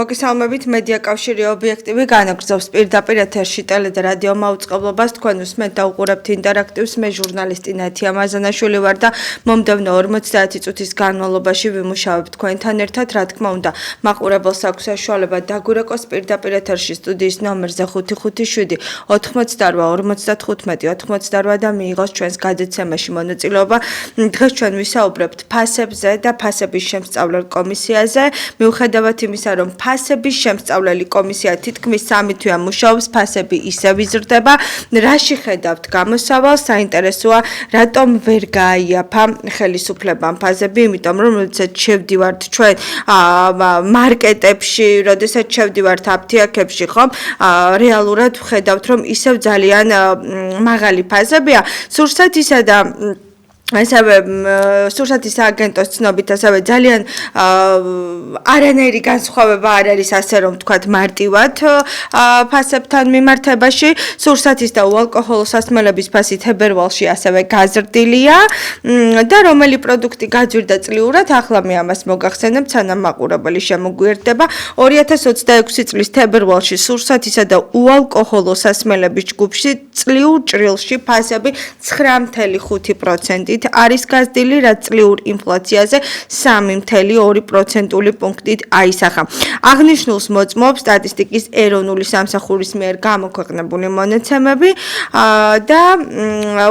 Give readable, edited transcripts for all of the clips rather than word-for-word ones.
მოგესალმებით მედია კავშირი ობიექტივი განაგრძობს პირდაპირ ეთერში ტელე და რადიო მაუწყებლობას თქვენ უსმენთ და უყურებთ ინტერაქტივს მე ჟურნალისტი ნათია მაზანაშვილი ვარ და მომდევნო 50 წუთის განმავლობაში ვიმუშავებ თქვენთან ერთად რა თქმა უნდა მაყურებელს აქვს საშუალება დაგვირეკოს პირდაპირ ეთერში სტუდიის ნომერზე 557 88 55 88 და მიიღოს ჩვენს გადაცემაში მონაწილეობა დღეს ჩვენ ვისაუბრებთ ფასებზე და ფასების შემსწავლელ კომისიაზე მიუხედავად იმისა რომ ფასების შემსწავლელი კომისია თითქმის 3 თვეა მუშაობს, ფასები ისევ იზრდება. რაში ხედავთ გამოსავალს? საინტერესოა, რატომ ვერ გააიაფა ხელისუფლებამ ფასები, იმიტომ რომ როდესაც შევდივართ ჩვენ მარკეტებში, როდესაც შევდივართ აფთიაქებში, ხომ? რეალურად ვხედავთ, რომ ისევ ძალიან მაღალი ფასებია. სურსათისა და ასევე სურსათის აგენტოს ცნობით ასევე ძალიან არანაირი განსხვავება არ არის ასე რომ თქვათ მარტივად ფასებთან მიმართებაში სურსათის და უალკოჰოლო სასმელების ფასი თებერვალში ასევე გაზრდილია და რომელი პროდუქტი გაძვირდა წლიურად ახლა მე ამას მოგახსენებ სანამ მაყურებელი შემოგვიერთდება 2026 წლის თებერვალში სურსათისა და უალკოჰოლო სასმელების ჯგუფში წლიურ ჭრილში ფასები 9.5% არის გაზრდილი, რაც წლიურ ინფლაციაზე 3.2% პუნქტით აისახა. აღნიშნულს მოწმობს სტატისტიკის ეროვნული სამსახურის მიერ გამოქვეყნებული მონაცემები და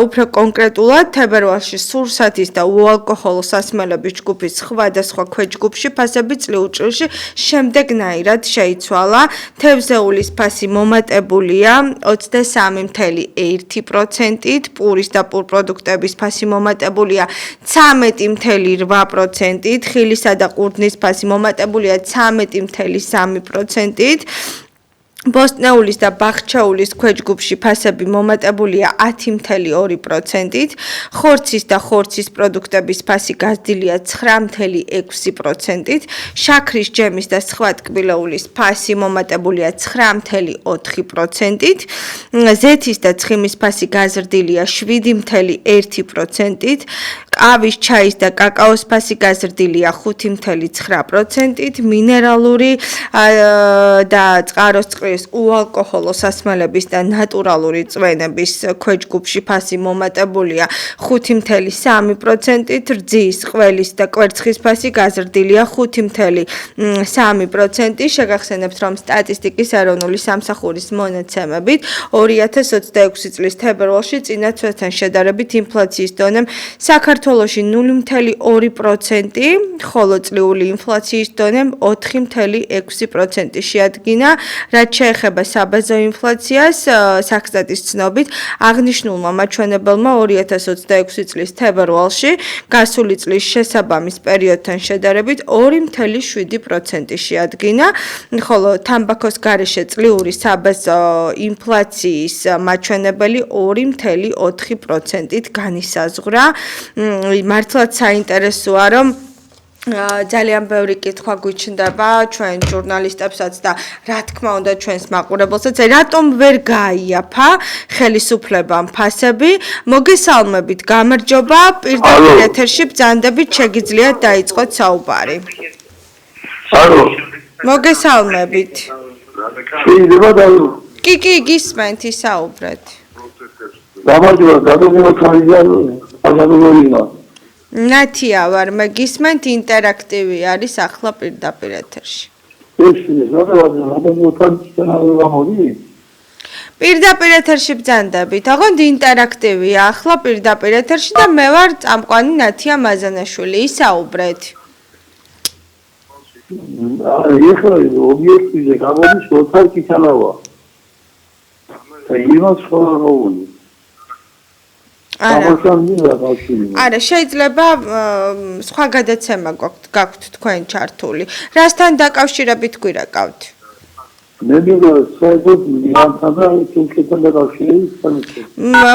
უფრო კონკრეტულად თებერვალში სურსათის და უალკოჰოლო სასმელების ჯგუფის სხვადასხვა ქვეჯგუფში ფასები წლიურ ჭრილში შემდეგნაირად შეიცვალა. თევზეულის ფასი მომატებულია 23.1%-ით, პურის და პურპროდუქტების ფასი მომატებულია 13.8%-ით, ხილისა და ყურძნის ფასი მომატებულია 13.3%-ით. ბოსტნეულის და ბახჩეულის ქვეჯგუფში ფასები მომატებულია 10.2%-ით, ხორცის და ხორცის პროდუქტების ფასი გაზრდილია 9.6%-ით, შაქრის ჯემის და სხვა ტკბილეულის ფასი მომატებულია 9.4%-ით, ზეთის და ცხიმის ფასი გაზრდილია 7.1%-ით, ყავის, ჩაის და კაკაოს ფასი გაზრდილია 5.9%-ით, მინერალური და წყაროს წყლის უალკოჰოლო სასმელების და ნატურალური წვენების ქვეჯგუფში ფასი მომატებულია 5.3%-ით, რძის, ყველის და კვერცხის ფასი გაზრდილია 5.3%-ით. შეგახსენებთ, რომ სტატისტიკის ეროვნული სამსახურის მონაცემებით 2026 წლის თებერვალში წინა თვესთან შედარებით ინფლაციის დონემ საქართველოში 0.2%, ხოლო წლიური ინფლაციის დონემ 4.6% შეადგინა, რაც შეეხება საბაზო ინფლაციას, საქსტატის ცნობით აღნიშნულმა მაჩვენებელმა 2026 წლის თებერვალში გასული წლის შესაბამის პერიოდთან შედარებით 2.7% შეადგინა, ხოლო თამბაქოს გარეშე წლიური საბაზო ინფლაციის მაჩვენებელი 2.4%-ით განისაზღვრა. მართლაც საინტერესოა, რომ ძალიან ბევრი კითხვა გვიჩნდება ჩვენ ჟურნალისტებსაც და რა თქმა უნდა ჩვენს მაყურებელსაც, რატომ ვერ გააიაფა ხელისუფლებამ ფასები? მოგესალმებით, გამარჯობა, პირდაპირ ეთერში ბრძანდებით, შეგიძლიათ დაიწყოთ საუბარი. ალო. მოგესალმებით. შეიძლება დავუ. კი, გისმენთ, ისაუბრეთ. გამარჯობა, გადაგმოხარია. ნათია ვარ, მე გისმენთ ინტერაქტივი არის ახლა პირდაპირ ეთერში. პირდაპირ ეთერში ბრძანდებით, აღონდ ინტერაქტივია ახლა პირდაპირ ეთერში და მე ვარ წამყვანი ნათია მაზანაშვილი, ისაუბრეთ. ეხლა ობიექტივზე გამოდის ოთარ კითალავა. იმას ხოლმე მოუნი. არა, შეიძლება სხვა გადაცემა გაქვთ თქვენ ჩართული. რასთან დაკავშირებით გვირეკავთ?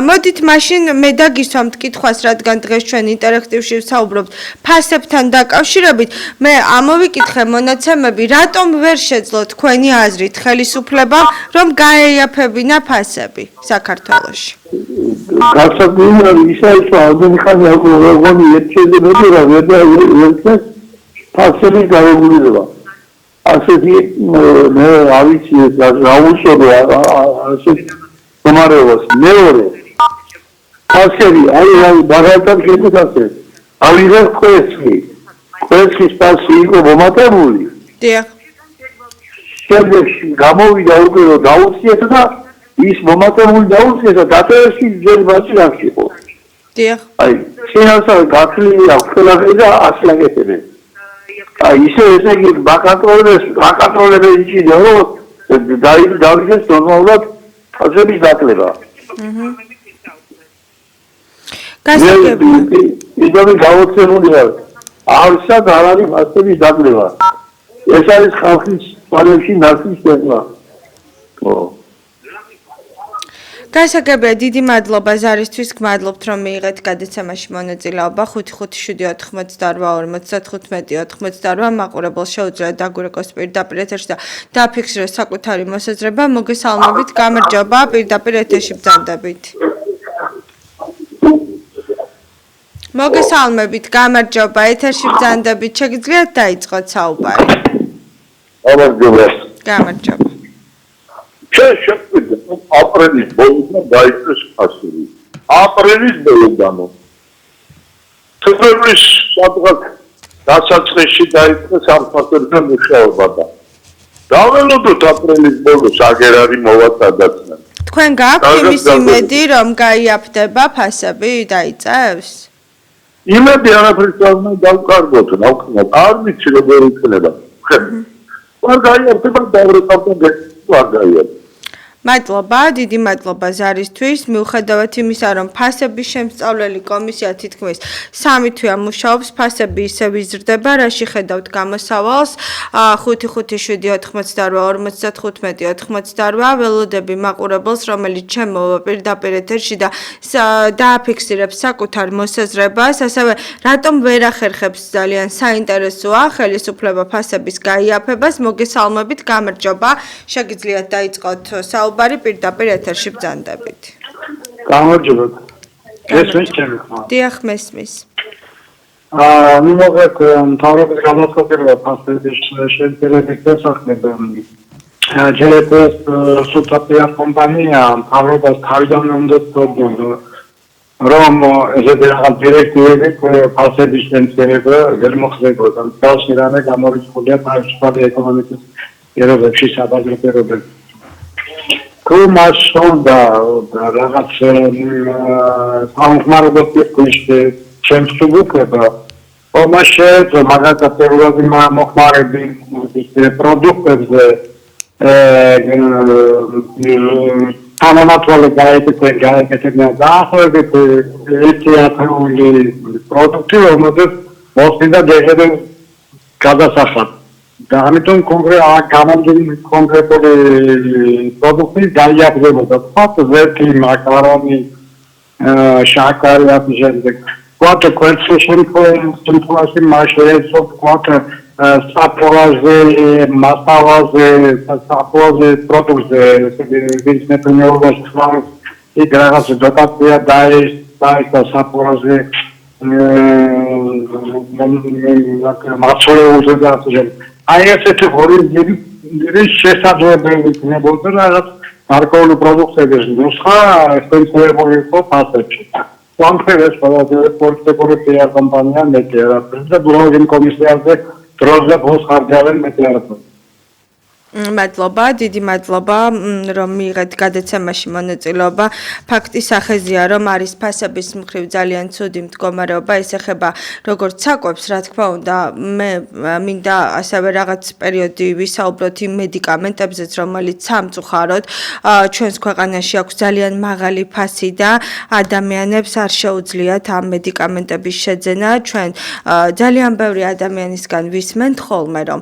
მოდით მაშინ მე დაგისვამთ კითხვას, რადგან დღეს ჩვენ ინტერაქტივში ვსაუბრობთ ფასებთან დაკავშირებით. მე ამოვიკითხე მონაცემები, რატომ ვერ შეძლო თქვენი აზრით ხელისუფლებამ, რომ გაეიაფებინა ფასები საქართველოში? გასაგებია ისე ალბომი ხანი აღგონი ერთშეძებები რა ვერ და ფასები გაეგულება. ასეთი მე რა ვიცი რა უშოდო ასეთი მომარეობას მეორე ასეთი აი მაგალითად გეტყვით ასე ავიღე კვესხის პასი იყო მომატებული დიახ შემდეგ გამოვიდა უკვე რომ დაუციეთ და ის მომატებული დაუციეთ და დატოვეს ძველი ბაჭი აქ იყო დიახ აი შეიძლება გათვლილი აქვს ყველაფერი და ასლაგეთებენ აი ისე ესე იგი ბაკონტროლებს იჭიდა რომ დაიწყეს ნორმალურად ფაზების დაკლება გასაგებია ისევ გავოცემულია არსად არ არის ფაზების დაკლება ეს არის ხალხის პარებში ნაცის თემა გასაგებია დიდი მადლობა ზარისთვის გმადლობთ რომ მიიღეთ გადაცემაში მონაწილეობა 5578295 მაყურებელს შეუძლიათ დაგვირეკოს პირდაპირ ეთერში და დააფიქსიროს საკუთარი მოსაზრება მოგესალმებით გამარჯობა პირდაპირ ეთერში ბრძანდებით მოგესალმებით გამარჯობა ეთერში ბრძანდებით შეგიძლიათ დაიწყოთ საუბარი გამარჯობა შეგვიძლია აპრილის ბოლოდან დაიწყოს ფასური. აპრილის ბოლოდანო. თებერვლის სადღაც დასაწყისში დაიწყოს ამ ფასურზე მუშაობა და დაველოდოთ აპრილის ბოლოს აგერ არის მოვაწადაცნან. თქვენ გაქვთ იმის იმედი რომ გაიაფდება ფასები დაიწევს? იმედი არაფერს არ უნდა დავკარგოთ, ნავკნად. არ ვიცი როგორ იქნება. არ გაიაფდება დავრეკავდა არ გაიაფდება. მადლობა, დიდი მადლობა ზარისთვის. მიუხედავად იმისა, რომ ფასების შემსწავლელი კომისია თითქმის 3 თვეა მუშაობს, ფასები ისევ იზრდება, რაში ხედავთ გამოსავალს 557-88-55-88 ველოდები მაყურებელს, რომელიც ჩემოვა პირდაპირ ეთერში და დააფიქსირებს საკუთარ მოსაზრებას, ასევე რატომ ვერ ახერხებს ძალიან საინტერესოა ხელისუფლება ფასების გაიაფებას, მოგესალმებით, გამარჯობა, შეგიძლიათ დაიწყოთ საუბარი პირდაპირ ეთერში ბრძანდებით. გამარჯობა. ესმის ჩემი ხმა. დიახ, მესმის. მოგეთ მთავრობის განმარტება ფასების შეძლებების შესახებ. ჯერეთ სუპერპია კომპანია მთავრობას თავიდან უნდა თქონოდა რომ ესეთი რაღაც დირექტივები ფასების შემცირება ვერ მოხდებოდა. თავში რამე გამორიცხულია თავისუფალი ეკონომიკის პირობებში საბაზრო პირობებში. Kumashonda რაღაც სამხმარებლო შემსუბუქება ომაშე მაგალითად პირველი მოხმარები პროდუქტებზე თანამატვალი გაეკეთებინა დაახლოებით 1,000 პროდუქტი რომელზეც მოსიდა დეჟები გადასახად და ამიტომ კონკრეტული პროდუქტი გაიაფებოდა თქვათ ზეთი მაკარონი შაქარი ამ შემდეგ თქვათ კვალიფიკაციაში მასშტაბში თქვათ საფორაზე მასალაზე საფორაზე პროდუქტზე ბიზნესმენებად იქ რაღაც დოტაცია დაიწყო საფორაზე მაცხოვრეულზე და ასე აი ესეთი ორი შესაძლებელი იქნებოდა რაღაც გარკვეული პროდუქტების ნუსხა ესპეციალური იყო ფასებში. კონკრეტულად ყველაზე პოლიტიკური PR კომპანია მეტერა და ბლოგინგ კომისიაზე დროზე ფულს ხარჯავენ მეტერა. მადლობა, დიდი მადლობა, რომ მიიღეთ გადაცემაში მონაწილეობა. ფაქტი სახეზია, რომ არის ფასების მხრივ ძალიან ცუდი მდგომარეობა, ეს ეხება როგორც საკვებს, რა თქმა უნდა, მე მინდა ასევე რაღაც პერიოდი ვისაუბროთ იმ მედიკამენტებზეც, რომელიც სამწუხაროდ ჩვენს ქვეყანაში აქვს ძალიან მაღალი ფასი და ადამიანებს არ შეუძლიათ ამ მედიკამენტების შეძენა. ჩვენ ძალიან ბევრი ადამიანისგან ვისმენთ ხოლმე, რომ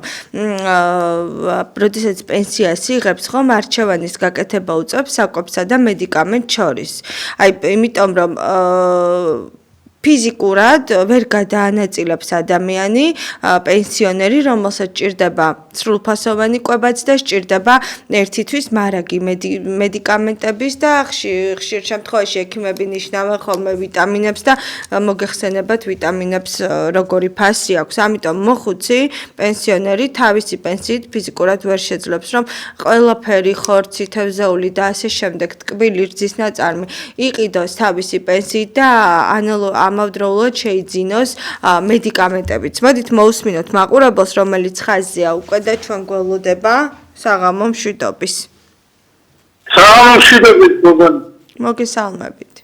როდესაც პენსიას იღებს ხომ არჩევანის გაკეთება უწევს საკვებსა და მედიკამენტ შორის. აი, იმიტომ რომ ფიზიკურად ვერ გადაანაწილებს ადამიანი, პენსიონერი, რომელსაც ჭირდება სრულფასოვანი კვებაც და სჭირდება ერთი თვის მარაგი მედიკამენტების და ხშირ შემთხვევაში ექიმები ნიშნავენ ხოლმე ვიტამინებს და მოგეხსენებათ ვიტამინებს როგორი ფასი აქვს. ამიტომ მოხუცი პენსიონერი თავისი პენსიით ფიზიკურად ვერ შეძლებს, რომ ყველაფერი ხორცი, თევზეული და ასე შემდეგ ტკბილი რძის ნაწარმი იყიდოს თავისი პენსიით და ამავდროულად შეიძინოს მედიკამენტებიც. მოდით მოусმინოთ მაყურებელს, რომელიც ხაზია უკვე და ჩვენ გველოდება საღამო მშვიდობის. საღამო მშვიდობის გოგონა. მოგესალმებით.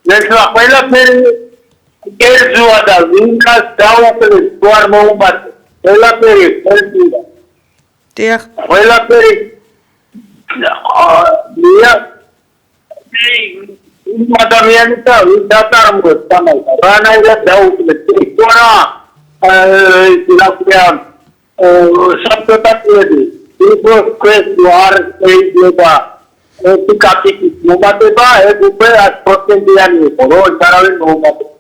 ნელა ყველაფერი გერძოა და ვინკას დაუკლეს თუ არ მოუმართე. ყველაფერი ერთია. დიახ. ყველაფერი ადამიანი და დაწარმოებს თამაშს. რანაირად დაუკლეს. თუ არა საბჭოთაკლები უბრალოდ არ შეიძლება ერთი კაპიტის მომატება, ეს უკვე 100%-იანი იყო, რომ არავინ მოუმატება.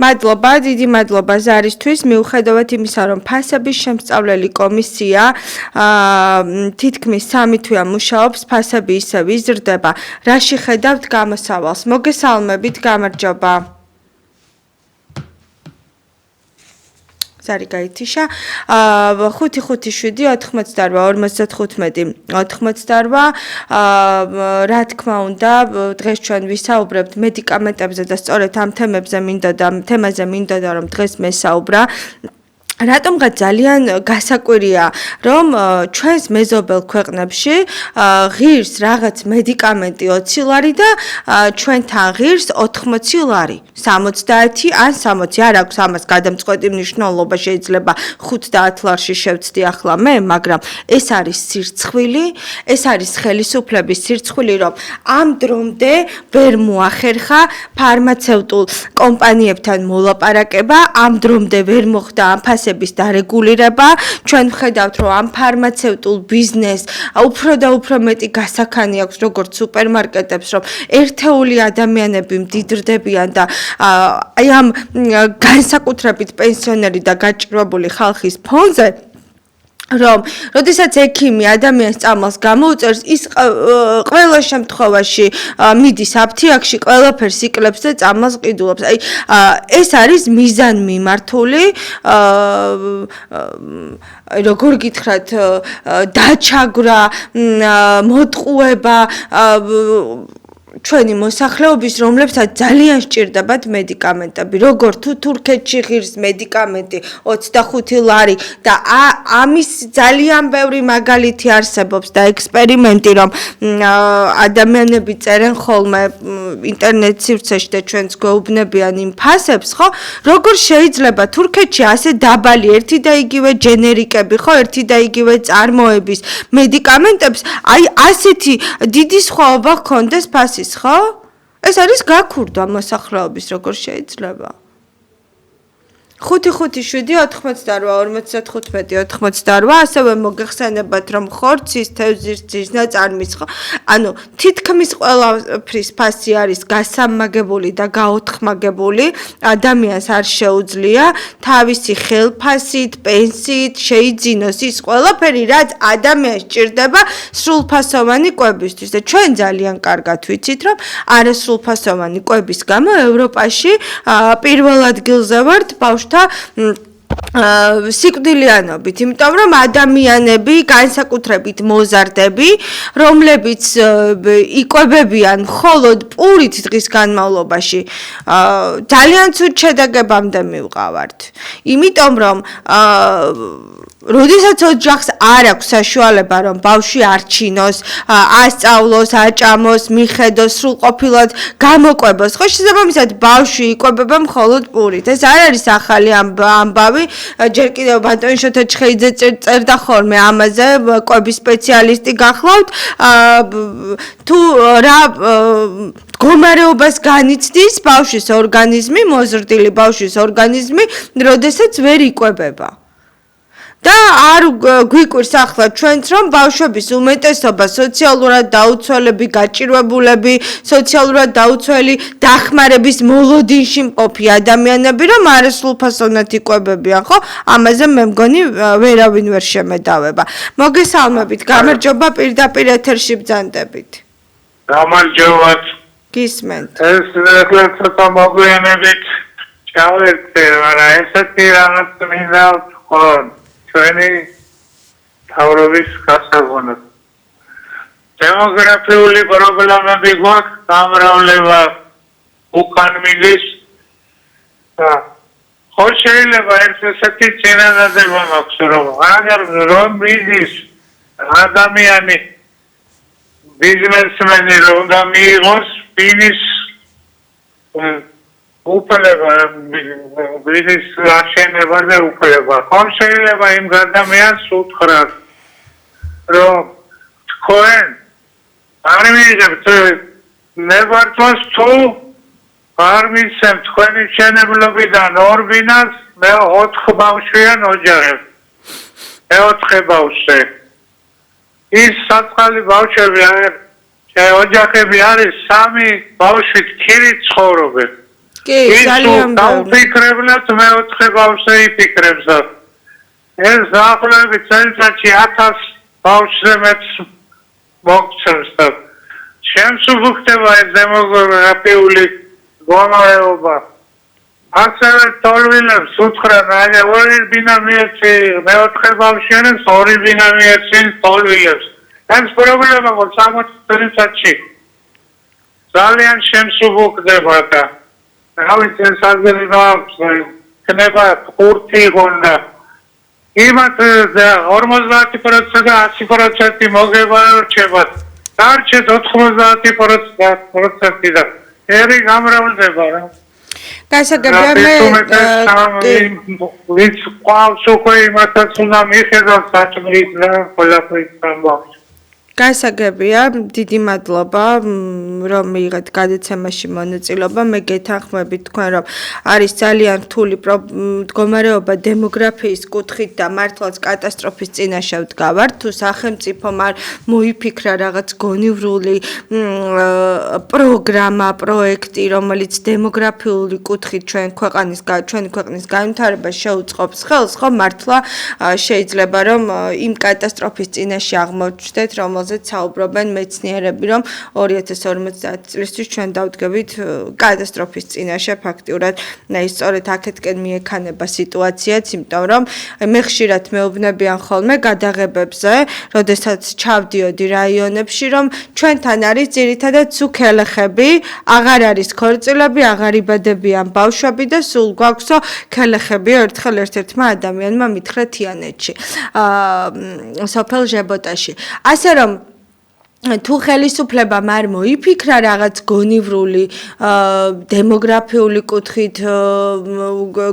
მადლობა, დიდი მადლობა ზარისთვის. მიუხედავად იმისა, რომ ფასების შემსწავლელი კომისია თითქმის 3 თვეა მუშაობს, ფასები ისევ იზრდება. რაში ხედავთ გამოსავალს? მოგესალმებით, გამარჯობა. ზარი გაითიშა 557-88-55 რა თქმა უნდა დღეს ჩვენ ვისაუბრებთ მედიკამენტებზე და სწორედ ამ თემაზე მინდოდა რომ დღეს მესაუბრა რატომღაც ძალიან გასაკვირია რომ ჩვენს მეზობელ ქვეყნებში ღირს რაღაც მედიკამენტი 20 ლარი და ჩვენთან ღირს 80 ლარი 70 ან 60 არ აქვს ამას გადამწყვეტი მნიშვნელობა შეიძლება 5-10 ლარში შევცდი ახლა მე მაგრამ ეს არის სირცხვილი ეს არის ხელისუფლების სირცხვილი რომ ამ დრომდე ვერ მოახერხა ფარმაცევტულ კომპანიებთან მოლაპარაკება ამ დრომდე ვერ მოხდა ამ ფასების დარეგულირება ჩვენ ვხედავთ რომ ამ ფარმაცევტულ ბიზნესს უფრო და უფრო მეტი გასახანი აქვს როგორც სუპერმარკეტებს რომ ერთეული ადამიანები მდიდრდებიან და აი ამ განსაკუთრებით პენსიონერი და გაჭირვებული ხალხის ფონზე რომ როდესაც ექიმი ადამიანს წამალს გამოუწერს ის ყველა შემთხვევაში მიდის აფთიაქში ყველაფერს იკლებს და წამალს ყიდულობს აი ეს არის მიზანმიმართული როგორ გითხრათ დაჩაგვრა მოტყუება ჩვენი მოსახლეობის რომლებსაც ძალიან სჭირდებათ მედიკამენტები როგორ თუ თურქეთში ღირს მედიკამენტი 25 ლარი და ამის ძალიან ბევრი მაგალითი არსებობს და ექსპერიმენტი რომ ადამიანები წერენ ხოლმე ინტერნეტ სივრცეში და ჩვენს გვეუბნებიან იმ ფასებს ხო როგორ შეიძლება თურქეთში ასე დაბალი ერთი და იგივე ჯენერიკები ხო ერთი და იგივე წარმოების მედიკამენტებს აი ასეთი დიდი სხვაობა ჰქონდეს ფასის ხო? ეს არის გაქურდვა მოსახლეობის როგორ შეიძლება? 557-88-55 ასევე მოგეხსენებათ რომ ხორცის თევზის ძის ნაწარმის ხო ანუ თითქმის ყველაფრის ფასი არის გასამაგებული და გაოთხმაგებული ადამიანს არ შეუძლია თავისი ხელფასით, პენსიით შეიძინოს ის ყველაფერი რაც ადამიანს სჭირდება სრულფასოვანი კვებისთვის და ჩვენ ძალიან კარგად ვიცით რომ არასრულფასოვანი კვების გამო ევროპაში პირველ ადგილზე ვართ ბავშვთა სიკვდილიანობით, იმიტომ რომ ადამიანები, განსაკუთრებით მოზარდები, რომლებიც იკვებებიან მხოლოდ პურით დღის განმავლობაში, ძალიან ცუდ შედეგებამდე მივყავართ. იმიტომ რომ როდესაც ოჯახს არ აქვს საშუალება რომ ბავშვი არჩინოს, ასწავლოს, აჭამოს, მიხედოს, სრულყოფილად გამოყვებოს, ხო შესაბამისად ბავშვი იკვებება მხოლოდ პურით. ეს არ არის ახალი ამბავი, ჯერ კიდევ ბატონი შოთა ჩხეიძე წერდა ხოლმე ამაზე, კვების სპეციალისტი გახლავთ, თუ რა მდგომარეობას განიცდის ბავშვის ორგანიზმი, მოზრდილი ბავშვის ორგანიზმი, როდესაც ვერ იკვებება. და არ გვიკვირს ახლა ჩვენც რომ ბავშვების უმეტესობა სოციალურად დაუცველები, გაჭირვებულები, სოციალურად დაუცველი დახმარების მოლოდინში მყოფი ადამიანები რომ არასრულფასოვნად იკვებებიან, ხო? ამაზე მე მგონი ვერავინ ვერ შემედავება. მოგესალმებით, გამარჯობა პირდაპირ ეთერში ბრძანდებით. გამარჯობათ. გისმენთ. ეს ახლა ცოტა მოგვიანებით ჩავერთე, მაგრამ ესეთი რაღაც მინდა ვთქვა ჩვენი თავრობის გასაგონად. დემოგრაფიული პრობლემები გვაქვს, გამრავლება უკან მიდის. ხო შეიძლება ესეთი წინადადება მაქვს, რომ მიდის ადამიანი ბიზნესმენი რომ უნდა მიიღოს ბიზნეს უფლება ბიზნეს აშენებაზე უფლება. ხომ შეიძლება იმ ადამიანს უთხრათ რომ თქვენ არ მიიღებთ ნებართვას თუ არ მისცემთ თქვენი მშენებლობიდან 2 ბინას მე 4 ბავშვიან ოჯახებს. მე 4 ბავშვი ის საწყალი ბავშვები ოჯახები არის 3 ბავშვით ქირით ცხოვრობენ. კი, ძალიან ბევრი. დავფიქრებთ მე 4 ბავშვი იფიქრებს. ეს დაახლოებით წელიწადში 1000 ბავშვზე მეც მოგწევს და ჩემს უხდება ეს დემოგრაფიული გომაეობა. ასევე თოლვილებს უთხრან, აი 2 ბინა მიეცი, მე 4 ბავშვიანებს 2 ბინა მიეცი თოლვილებს. ეს პრობლემა მოხდა 60 წელიწადში. ძალიან შემსუბუქდება და რავით ეს აღება ქნება 5 გონდა. იმათ 50% და 100% მოგება რჩება. დარჩეთ 90% და ერი გამრავლდება რა. გასაგებია მე ვიც ყავს უკვე იმათაც უნდა მიხედავს საჭმლის და ყველაფრის ამბავს. გასაგებია, დიდი მადლობა რომ მიიღეთ გადაცემაში მონაწილეობა. მე გეთანხმებით თქვენ რომ არის ძალიან რთული მდგომარეობა დემოგრაფიის კუთხით და მართლაც კატასტროფის წინაშე ვდგავართ. თუ სახელმწიფომ არ მოიფიქრა რაღაც გონივრული პროგრამა, პროექტი, რომელიც დემოგრაფიული კუთხით ჩვენი ქვეყნის განვითარებას შეუწყობს ხელს, ხო მართლა შეიძლება რომ იმ კატასტროფის წინაშე აღმოჩნდეთ, რომელზეც საუბრობენ მეცნიერები, რომ 2050 წლისთვის ჩვენ დავდგებით კატასტროფის წინაშე ფაქტიურად. ის სწორედ აქეთკენ მიექანება სიტუაციაც, იმიტომ რომ მე ხშირად მეუბნებიან ხოლმე გადაღებებზე, როდესაც ჩავდიოდი რაიონებში, რომ ჩვენთან არის ძირითადად სუქელეხები, აღარ არის ქორწილები, აღარ იბადებიან ბავშვები და სულ გვაქვსო ქელეხები ერთხელ ერთ-ერთმა ადამიანმა მითხრა თიანეთში, სოფელ ჟებოტაში. ასე რომ თუ ხელისუფლებამ არ მოიფიქრა რაღაც გონივრული დემოგრაფიული კუთხით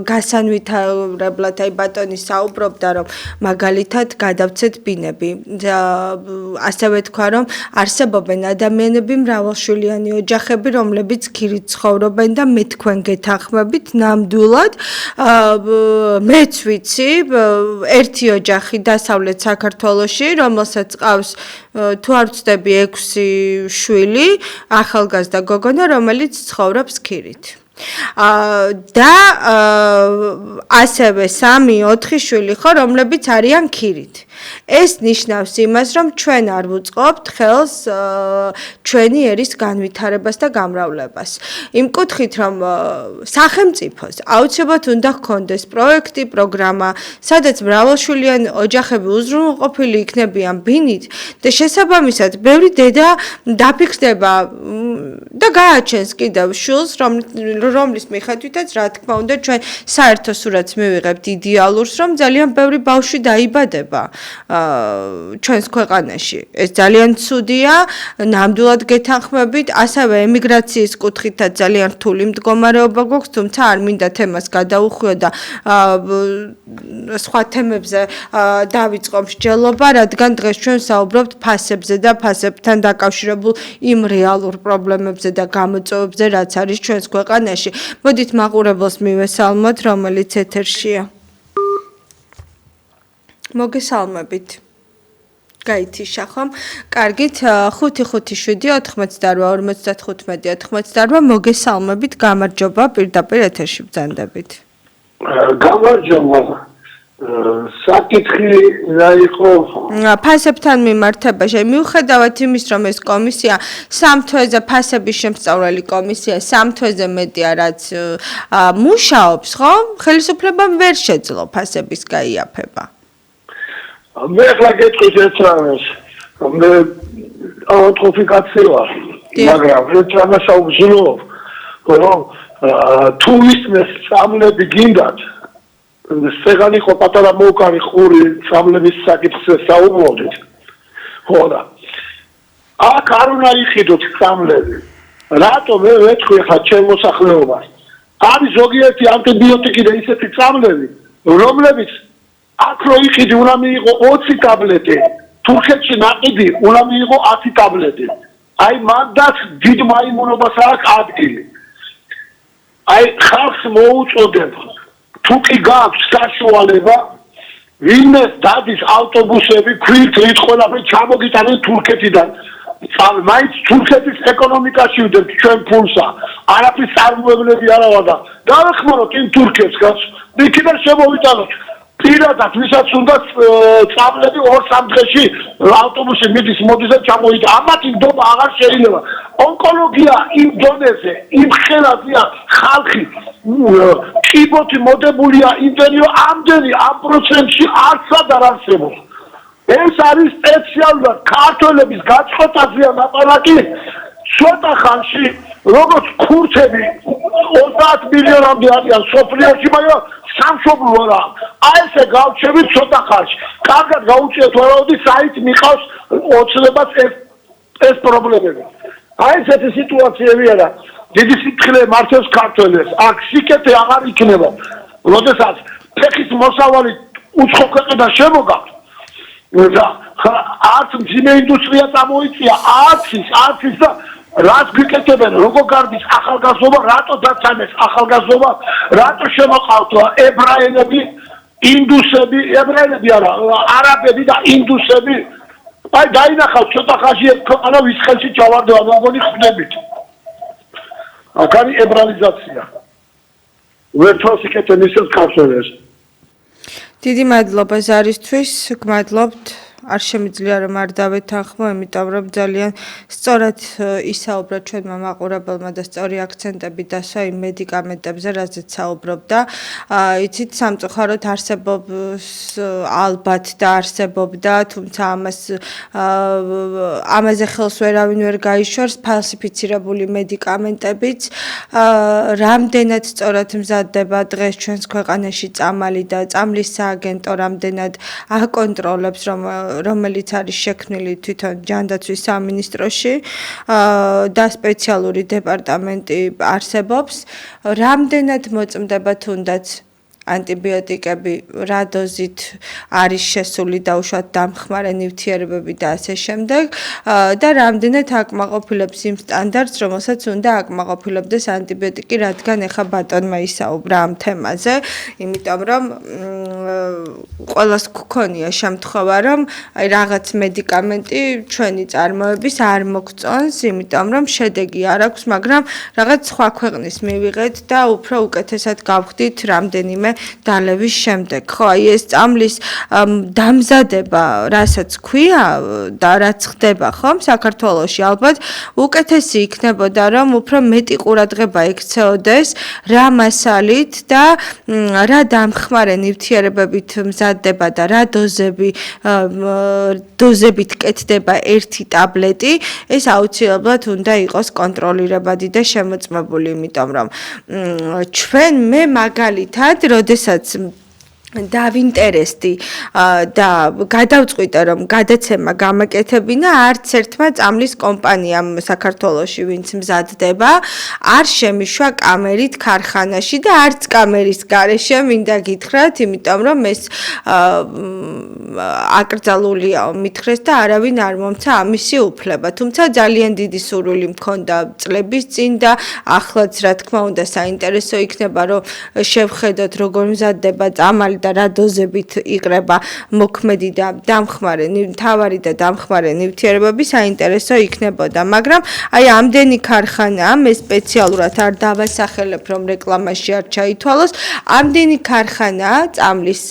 გასანვითარებლად, აი ბატონი საუბრობდა რომ მაგალითად გადავცეთ ბინები. ასევე თქვა რომ არსებობენ ადამიანები მრავალშვილიანი ოჯახები, რომლებიც ქირით ცხოვრობენ და მე თქვენ გეთანხმებით ნამდვილად მეც ვიცი ერთი ოჯახი დასავლეთ საქართველოში, რომელსაც ყავს თუ არ ვცდები 6 შვილი, ახალგაზრდა გოგონა, რომელიც ცხოვრობს ქირით. და ასევე 3-4 შვილი ხო, რომლებიც არიან ქირით. ეს ნიშნავს იმას, რომ ჩვენ არ ვუწყობთ ხელს ჩვენი ერის განვითარებას და გამრავლებას. იმ კუთხით, რომ სახელმწიფოს აუცილებლად უნდა ჰქონდეს პროექტი, პროგრამა, სადაც მრავალშვილიანი ოჯახები უზრუნველყოფილი იქნებიან ბინით და შესაბამისად ბევრი დედა დაფიქრდება და გააჩენს კიდევ შვილს, რომლის მიხედვითაც რა თქმა უნდა ჩვენ საერთო სურათს მივიღებთ იდეალურს, რომ ძალიან ბევრი ბავშვი დაიბადება ჩვენს ქვეყანაში. ეს ძალიან ცუდია, ნამდვილად გეთანხმებით, ასევე ემიგრაციის კუთხითაც ძალიან რთული მდგომარეობა გვაქვს, თუმცა არ მინდა თემას გადაუხვიო და სხვა თემებზე დავიწყო მსჯელობა, რადგან დღეს ჩვენ საუბრობთ ფასებზე და ფასებთან დაკავშირებულ იმ რეალურ პრობლემებზე და გამოწვევებზე, რაც არის ჩვენს ქვეყანაში. მოდით მაყურებელს მივესალმოთ, რომელიც ეთერშია. მოგესალმებით. გაითიშა ხომ? კარგით, 557-98-55 მოგესალმებით, გამარჯობა, პირდაპირ ეთერში ბრძანდებით. გამარჯობა. საკითხი რა იყო? ფასებთან მიმართებაში, მიუხედავად იმის, რომ ეს კომისია სამ თვეზე ფასების შემსწავლელი კომისია, სამ თვეზე მეტია, რაც მუშაობს, ხო? ხელისუფლებამ ვერ შეძლო ფასების გაიაფება. მე ახლა გეტყვის ერთ რამეს. მე აუთოფიკაცია ვარ, მაგრამ ერთ რამას აუგზნობ, რომ თუ ისმეს სამლები გინდათ, სეგანი ხო პატარა მოუკარი ხური სამლების საკითხზე საუბრობთ. ხო და აქ არ უნდა იყიდოთ სამლები. რატომ მე ვეთქვი ხა ჩემ მოსახლეობას? არის ზოგიერთი ანტიბიოტიკი და ისეთი სამლები, რომლებიც აქ რო იყიდი უნდა მიიღო 20 ტაბლეტი, თურქეთში ნაყიდი უნდა მიიღო 10 ტაბლეტი. აი მანდაც დიდ მაიმუნობას აქვს ადგილი. აი ხალხს მოუწოდებ, თუ კი გაქვს საშუალება, ვინმე დადის ავტობუსები, ქვირითით ყველაფერი ჩამოგიტანეთ თურქეთიდან. მაინც თურქეთის ეკონომიკაში ვდებთ ჩვენ ფულსა, არაფრის წარმოებლები არა ვარ და დავეხმაროთ იმ თურქეთს, იქიდან შემოვიტანოთ. პირადად ვისაც უნდა წამლები 2-3 დღეში ავტობუსი მიდის მოდის და ჩამოიდა. ამათი ნდობა აღარ შეიძლება. ონკოლოგია იმ დონეზე, იმ ხელაზეა ხალხი კიბოთი მოდებულია იმდენიო ამდენი ამ პროცენტში არცად არ არსებობს. ეს არის სპეციალურად ქართველების გაწყოტაზეა ლაპარაკი. ცოტა ხანში როგორც ქურთები 30 მილიონამდე არიან სოფლიოში, მაგრამ სამშობლო არა. აი ესე გავჩევით ცოტა ხანში. კარგად გაუჭიეთ ვარაუდი საით მიყავს ოცნებას ეს პრობლემები. აი ესეთი სიტუაციები არა. დიდი სიფრთხილე მართავს ქართველებს. აქ სიკეთე აღარ იქნება. როდესაც ფეხის მოსავალი უცხო ქვეყნიდან შემოგაქვს და არც მძიმე ინდუსტრია წამოიწია, არც და რაც გიკეთებენ, როგორ გარდის ახალგაზრდობა, რატო დაცანეს ახალგაზრდობა, რატო შემოყავთ ებრაელები, ინდუსები, ებრაელები არა, არაბები და ინდუსები. აი დაინახავთ ცოტა ხანში ეს ქვეყანა ვის ხელში ჩავარდება, მოგონი ხვდებით. აქ არის ებრაიზაცია. ვერთოს იქეთენ ისეთ ქართველებს. დიდი მადლობა ზარისთვის, გმადლობთ. არ შემიძლია რომ არ დავეთანხმო, იმიტომ რომ ძალიან სწორად ისაუბრა ჩვენმა მაყურებელმა და სწორი აქცენტები დასვა იმ მედიკამენტებზე, რაზეც საუბრობდა. იცით, სამწუხაროდ არსებობს ალბათ და არსებობდა, თუმცა ამაზე ხელს ვერავინ ვერ გაიშორს, ფალსიფიცირებული მედიკამენტებიც. რამდენად სწორად მზადდება დღეს ჩვენს ქვეყანაში წამალი და წამლის სააგენტო რამდენად აკონტროლებს, რომელიც არის შექმნილი თვითონ ჯანდაცვის სამინისტროში და სპეციალური დეპარტამენტი არსებობს, რამდენად მოწმდება თუნდაც ანტიბიოტიკები, რა დოზით არის შესული დაუშვათ დამხმარე ნივთიერებები და ასე შემდეგ და რამდენად აკმაყოფილებს იმ სტანდარტს, რომელსაც უნდა აკმაყოფილებდეს ანტიბიოტიკი, რადგან ეხა ბატონმა ისაუბრა ამ თემაზე, იმიტომ რომ ყველას გქონია შემთხვევა, რომ აი რაღაც მედიკამენტი ჩვენი წარმოების არ მოგწონს, იმიტომ რომ შედეგი არ აქვს, მაგრამ რაღაც სხვა ქვეყნის მივიღეთ და უფრო უკეთესად გავხდით რამდენიმე დალევის შემდეგ. ხო, აი ეს წამლის დამზადება, რასაც ქვია და რაც ხდება, ხომ, საქართველოში ალბათ უკეთესი იქნებოდა, რომ უფრო მეტი ყურადღება ექცეოდეს რა მასალით და რა დამხმარე ნივთიერებებით მზადდება და რა დოზებით კეთდება ერთი ტაბლეტი, ეს აუცილებლად უნდა იყოს კონტროლირებადი და შემოწმებული, იმიტომ რომ ჩვენ მე მაგალითად როდესაც დავინტერესდი და გადავწყვიტე რომ გადაცემა გამაკეთებინა არც ერთმა წამლის კომპანიამ საქართველოში ვინც მზადდება არ შემიშვა კამერით ქარხანაში და არც კამერის გარეშე მინდა გითხრათ, იმიტომ რომ ეს აკრძალულია მითხრეს და არავინ არ მომცა ამისი უფლება. თუმცა ძალიან დიდი სურვილი მქონდა წლების წინ და ახლაც რა თქმა უნდა საინტერესო იქნება რომ შევხედოთ როგორ მზადდება წამალი და რა დოზებით იყრება მოქმედი და მთავარი და დამხმარე ნივთიერებები საინტერესო იქნებოდა, მაგრამ აი ამდენი ქარხანაა, მე სპეციალურად არ დავასახელებ, რომ რეკლამაში არ ჩაითვალოს, ამდენი ქარხანაა წამლის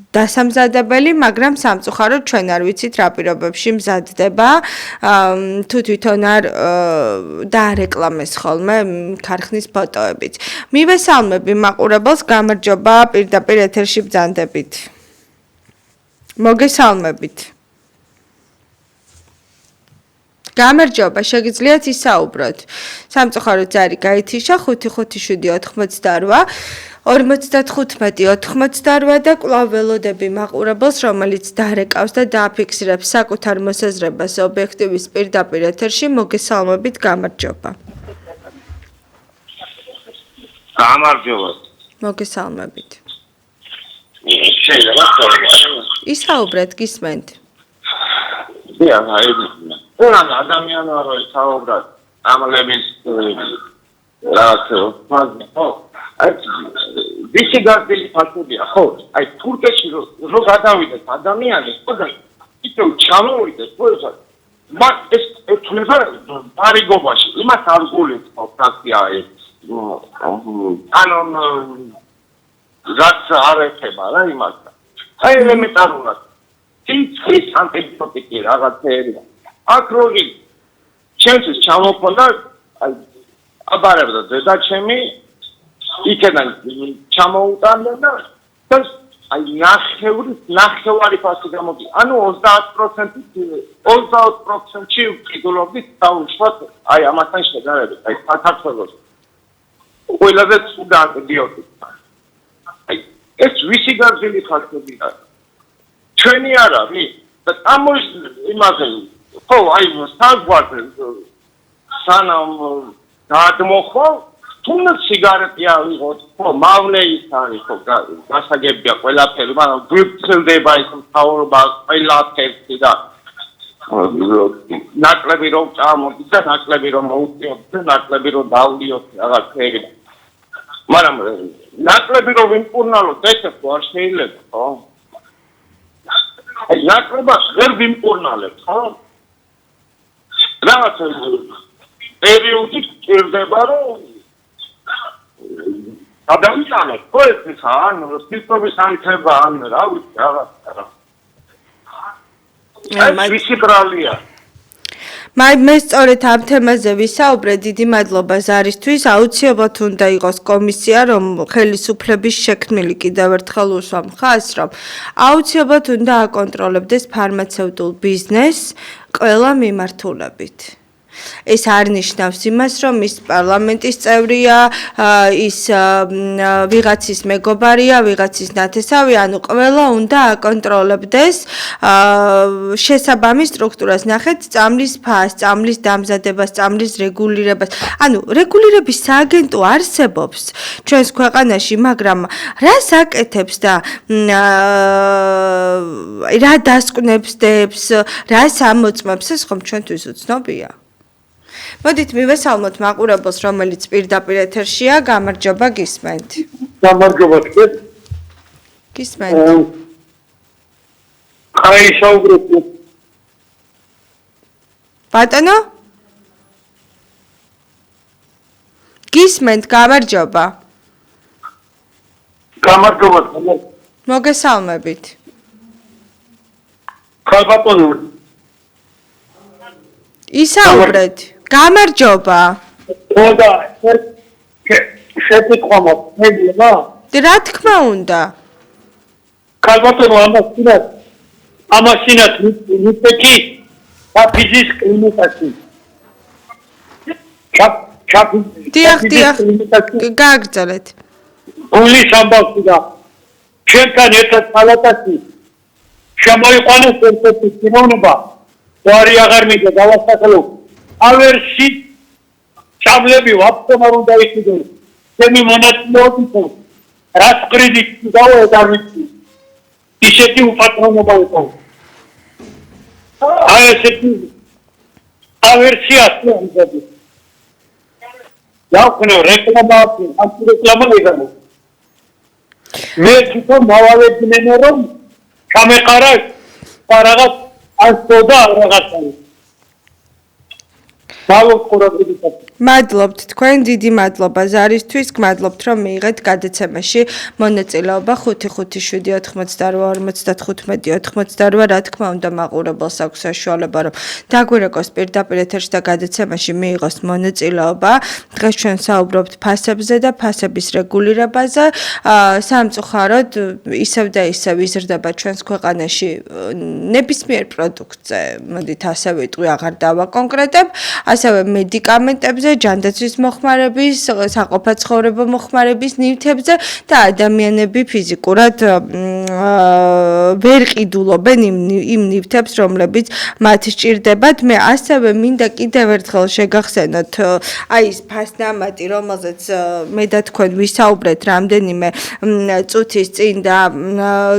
დასამზადებელი, მაგრამ სამწუხაროდ ჩვენ არ ვიცით რა პირობებში მზადდება, თუ თვითონ არ დაარეკლამეს ხოლმე ქარხნის ფოტოებით. მივესალმები მაყურებელს, გამარჯობა, პირდაპირ ეთერში ბრძანდებით. მოგესალმებით. გამარჯობა, შეგიძლიათ ისაუბროთ. სამწუხაროდ ზარი გაითიშა 55788 55-88 და კვლავ ველოდები მაყურებელს, რომელიც დარეკავს და დააფიქსირებს საკუთარ მოსაზრებას ობიექტივის პირდაპირ ეთერში, მოგესალმებით, გამარჯობა. გამარჯობა. მოგესალმებით. შეიძლება ისაუბრეთ, გისმენთ. დიახ, ყველა ადამიანი არ საუბრად ამლების რაღაცა ვისი გაზრდილი ფაქტია, ხო? აი თურქეთში რო გადავიდეს ადამიანი, ხოდა ისევ ჩამოვიდეს ყველას. მას ეს ეთქნება პარიგობაში, იმას არ გულით ფრაქცია ეს. ანუ რაც არ ეხება რა იმას. აი ელემენტარულად. ის ანტიბიოტიკი რაღაცეებია. აქ როგი ჩემთვის ჩამოყოდა, აი აბარებდა დედა ჩემი იქიდან ჩამოუტანდა და აი ნახევარი ფასი გამოდი. ანუ 30%-ში ვკითხულობდით დაუშვათ აი ამასთან შედარებით, აი საქართველოს ყველაზე ცუდა ანტიბიოტიკი. აი ეს ვისი გაზრდილი ხალხებია? ჩვენი არ არის და ამის იმაზე ხო აი საგვარზე სანამ გადმოხო თუნდაც სიგარეტი ავიღოთ ხო მავნე ის არის ხო გასაგებია ყველაფერი მაგრამ გვიწევდება ის მთავრობა ყველაფერი და ნაკლები რომ წამოდი და ნაკლები რომ მოუწიოთ და ნაკლები რომ დავლიოთ რაღაცები მაგრამ ნაკლები რომ ვიმკურნალოთ ესე ხო არ შეიძლება ხო აი ნაკლებას ვერ ვიმკურნალებთ ხო რაღაცა პერიოდი ჭირდება რომ გადავიტანოთ ხო ეს ან სისტემის ანთება ან რა ვიცი რაღაცა ეს ვისი ბრალია მე სწორედ ამ თემაზე ვისაუბრე, დიდი მადლობა ზარისთვის, აუცილებლად უნდა იყოს კომისია, რომ ხელისუფლების შექმნილი კიდევ ერთხელ უსვამ ხაზს, რომ აუცილებლად უნდა აკონტროლებდეს ფარმაცევტულ ბიზნესს ყველა მიმართულებით. ეს არ ნიშნავს იმას, რომ ის პარლამენტის წევრია, ის ვიღაცის მეგობარია, ვიღაცის ნათესავი, ანუ ყველა უნდა აკონტროლებდეს შესაბამის სტრუქტურას. ნახეთ, წამლის ფასს, წამლის დამზადებას, წამლის რეგულირებას. ანუ რეგულირების სააგენტო არსებობს ჩვენს ქვეყანაში, მაგრამ რას აკეთებს და რა დასკვნებს დებს, რას ამოწმებს, ეს ხომ ჩვენთვის უცნობია. მოდით მივესალმოთ მაყურებელს, რომელიც პირდაპირ ეთერშია, გამარჯობა გისმენთ. გამარჯობა თქვენ. გისმენთ. აი საუბრობ. ბატონო? გისმენთ, გამარჯობა. გამარჯობა. მოგესალმებით. ხალბატონო. ისაუბრეთ. გამარჯობა. ხოდა შეკითხვა მოხდება? რა თქმა უნდა. ხალბატონო ამასინათ ნიფეთი და ფიზის კლინიკაში. დიახ, გააგრძელეთ. პოლის ამბავი და ჩვენთან ერთად პალატაში შემოიყვანეს ერთ-ერთი პიროვნება, ვარი აღარ მიგე დავასახელო. ავერსი ჩავლები ვაფშე არ უნდა იქნებოდეს. ჩემი მონაწილეობითო რაც კრედიტი დავედა ვიცი. ისეთი უპატრონობა იყო. აი ესეთი ავერსი ასწავლები. დავხნევ რეკლამა, ანტირეკლამა იღებო. მე თვითონ მავალებდნენ რომ გამეყარა რაღაც ასწოდა რაღაცა. მადლობთ თქვენ დიდი მადლობა ზარისთვის გმადლობთ რომ მიიღეთ გადაცემაში მონაწილეობა 557-88-55-88 რა თქმა უნდა მაყურებელს აქვს საშუალება რომ დაგვირეკოს პირდაპირ ეთერში და გადაცემაში მიიღოს მონაწილეობა დღეს ჩვენ საუბრობთ ფასებზე და ფასების რეგულირებაზე სამწუხაროდ ისევ და ისევ იზრდება ჩვენს ქვეყანაში ნებისმიერ პროდუქტზე მოდით ასე ვიტყვი აღარ დავაკონკრეტებ ასევე მედიკამენტებზე, ჯანდაცვის მოხმარების, საყოფაცხოვრებო მოხმარების ნივთებზე და ადამიანები ფიზიკურად ვერ ყიდულობენ იმ ნივთებს, რომლებიც მათ სჭირდებათ. მე ასევე მინდა კიდევ ერთხელ შეგახსენოთ აი ეს ფასნამატი, რომელზეც მე და თქვენ ვისაუბრეთ რამდენიმე წუთის წინ და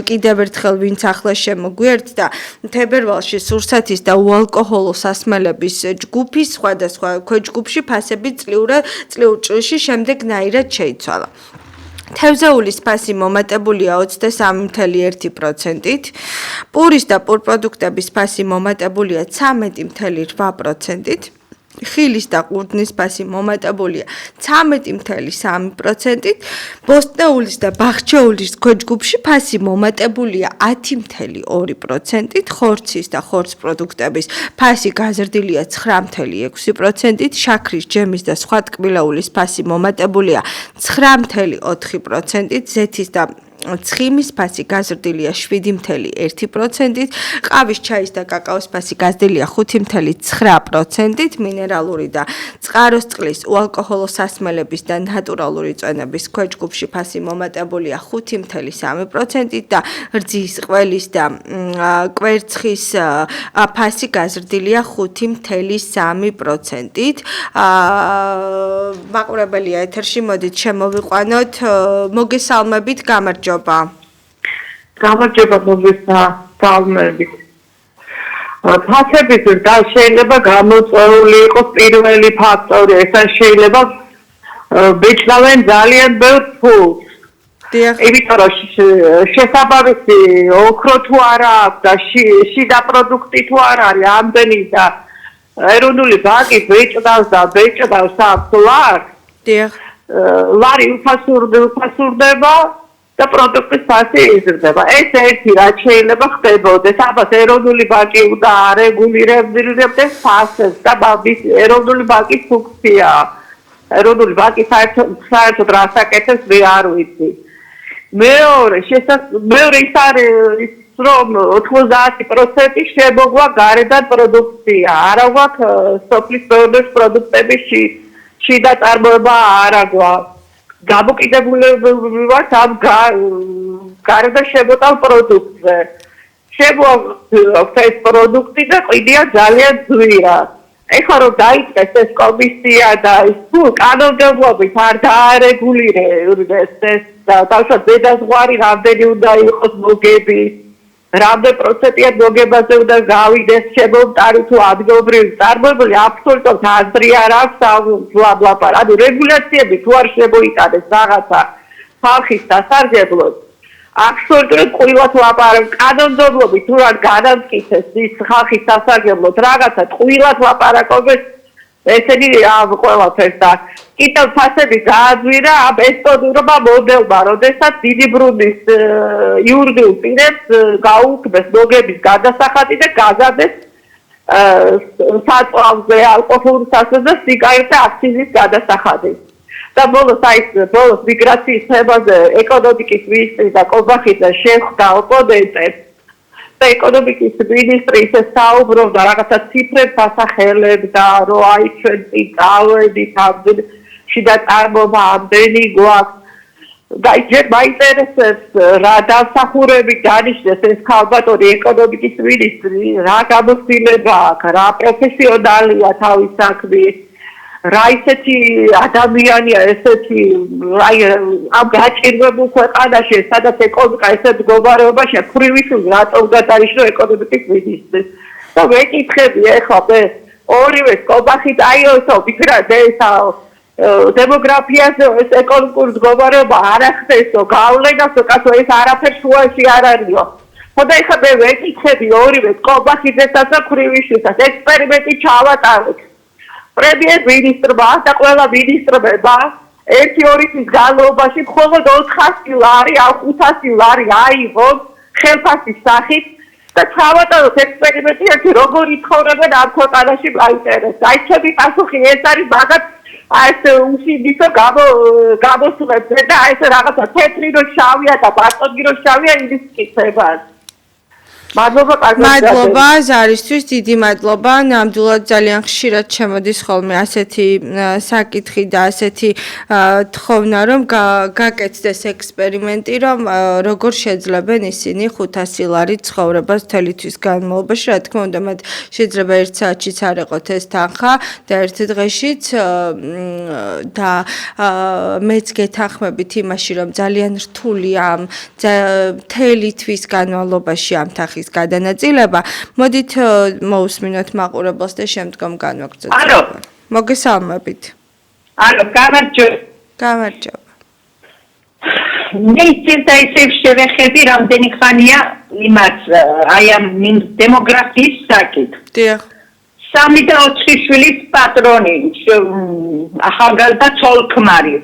კიდევ ერთხელ ვინც ახლა შემოგვიერთდა თებერვალში სურსათის და უალკოჰოლო სასმელების ჯგუფის სხვადასხვა ქვეჯგუფში ფასები წლიურ ჭრილში შემდეგნაირად შეიცვალა. თევზეულის ფასი მომატებულია 23.1%-ით, პურის და პურპროდუქტების ფასი მომატებულია 13.8%-ით, ხილის და ყურძნის ფასი მომატებულია 13.3%-ით, ბოსტნეულის და ბახჩეულის ქვეჯგუფში ფასი მომატებულია 10.2%-ით, ხორცის და ხორც პროდუქტების ფასი გაზრდილია 9.6%-ით, შაქრის, ჯემის და სხვა ტკბილეულის ფასი მომატებულია 9.4%-ით, ზეთის და ცხიმის ფასი გაზრდილია 7.1%-ით, ყავის, ჩაის და კაკაოს ფასი გაზრდილია 5.9%-ით, მინერალური და წყაროს წყლის, უალკოჰოლო სასმელების და ნატურალური წვენების ქვეჯგუფში ფასი მომატებულია 5.3%-ით და რძის, ყველის და კვერცხის ფასი გაზრდილია 5.3%-ით. მაყურებელია ეთერში, მოდით შემოვიყვანოთ, მოგესალმებით, გამარჯობა. გამარჯობა მოგესალმებით. ფასების და შეიძლება გამოწვეული იყოს პირველი ფაქტორი, ეს შეიძლება ბეჭდავენ ძალიან ბევრ ფულს. იმიტომ რომ შესაბამისი ოქრო თუ არა აქვს და შიდა პროდუქტი თუ არ არის ამდენი და ეროვნული ბანკი ბეჭდავს აქვს ლარს. ლარი უფასურდება და პროდუქტის ფასი იზრდება. ეს ერთი რაც შეიძლება ხდებოდეს. ამას ეროვნული ბანკი უნდა არეგულირებდეს ფასებს და ეროვნული ბანკის ფუნქციაა. ეროვნული ბანკი საერთოდ რას აკეთებს, მე არ ვიცი. მეორე ის არის რომ 90% შემოგვა გარედან პროდუქცია. არა გვაქვს სოფლის მეურნეობის პროდუქტების შიდა წარმოება არა გვაქვს. გამოკიდებულები ვართ ამ გარედან შემოტალ პროდუქტზე. შემოაქვს ეს პროდუქტი და ყიდია ძალიან ძვირად. ეხლა რომ დაიწყეს ეს კომისია და ის კანონმდებლობით არ დაარეგულირდეს ეს თავშოთ ზედაზღვარი რამდენი უნდა იყოს მოგები, რამდენი პროცენტია მოგებაზე უნდა გავიდეს შემომტარი თუ ადგილობრივი წარმოებული აბსოლუტურად აზრი არ აქვს ლაპარაკ. ანუ რეგულაციები თუ არ შემოიტანეს რაღაცა ხალხის დასარგებლოდ, აბსოლუტურად ყვილად ლაპარაკ. კანონმდებლობით თუ არ განამტკიცეს ის ხალხის დასარგებლოდ რაღაცა ყვილად ლაპარაკობენ ესენი ყველაფერს და კიდევ ფასები გააძვირა ამ ესტონურმა მოდელმა, როდესაც დიდი ბრუნვის იურიდიულ პირებს გაუქმეს მოგების გადასახადი და გაზარდეს საწვავზე, ალკოჰოლურ სასმელს და სიგარეტთა აქციზის გადასახადი. და ბოლოს მიგრაციის თემაზე ეკონომიკის მინისტრი და კობახიძე შეხვდა ოპონენტებს და ეკონომიკის მინისტრი ისე საუბრობდა რაღაცა ციფრებს ასახელებდა, რომ აი ჩვენ წინ წავედით ამდენი შიდა წარმოება ამდენი გვაქვს. და ჯერ მაინტერესებს რა დამსახურებით დანიშნეს ეს ქალბატონი ეკონომიკის მინისტრი, რა გამოცდილება აქვს, რა პროფესიონალია თავის საქმის, რა ისეთი ადამიანია ესეთი აი ამ გაჭირვებულ ქვეყანაში სადაც ეკონომიკა ესეთ მდგომარეობაშია ფრივისული რატომ გადანიშნო ეკონომიკის მინისტრის და ვეკითხები ეხლა ორივე კობახით აი ესო ვიგრადე ესა დემოგრაფიას ეკონომიკურ მდგომარეობა არ ახდენსო, გავლენასო, კაცო ეს არაფერ შუაში არ არისო. ხოდა ეხლა მე ვეკითხები ორივე კობახიძესაც და ქრივიშვილსაც ექსპერიმენტი ჩავატარეთ. პრემიერ-მინისტრმა და ყველა მინისტრმა 1-2 წლის განმავლობაში მხოლოდ 400 ლარი ან 500 ლარი აიღონ ხელფასის სახით და ჩავატაროთ ექსპერიმენტი, როგორ იცხოვრებენ ამ ქვეყანაში მაინტერესებს. აი ჩემი პასუხი ეს არის, მაგათ ეს უსინდისო გამოსვლებზე და ეს რაღაცა თეთრი რო შავია და ბატონი რო შავია იმის კითხება. მადლობა ზარისთვის, დიდი მადლობა. ნამდვილად ძალიან ხშირად შემოდის ხოლმე ასეთი საკითხი და ასეთი თხოვნა, რომ გაკეთდეს ექსპერიმენტი, რომ როგორ შეძლებენ ისინი 500 ლარი ცხოვრებას მთელი თვის განმავლობაში. რა თქმა უნდა, მათ შეიძლება 1 საათშიც არ ეყოთ ეს თანხა და 1 დღეშიც და მეც გეთანხმებით იმაში, რომ ძალიან რთულია მთელი თვის განმავლობაში ამ თანხის გადანაწილება. მოდით მოусმინოთ მაყურებელს და შემდგომ განვაგრძელოთ. ალო. მოგესალმებით. ალო, გამარჯობა. მე ისე შევეხები რამდენი ხანია იმას აი ამ დემოგრაფიის საკითხს. დიახ. 3 და 4 შვილის პატრონი, ახალგაზრდა ცოლ-ქმარი.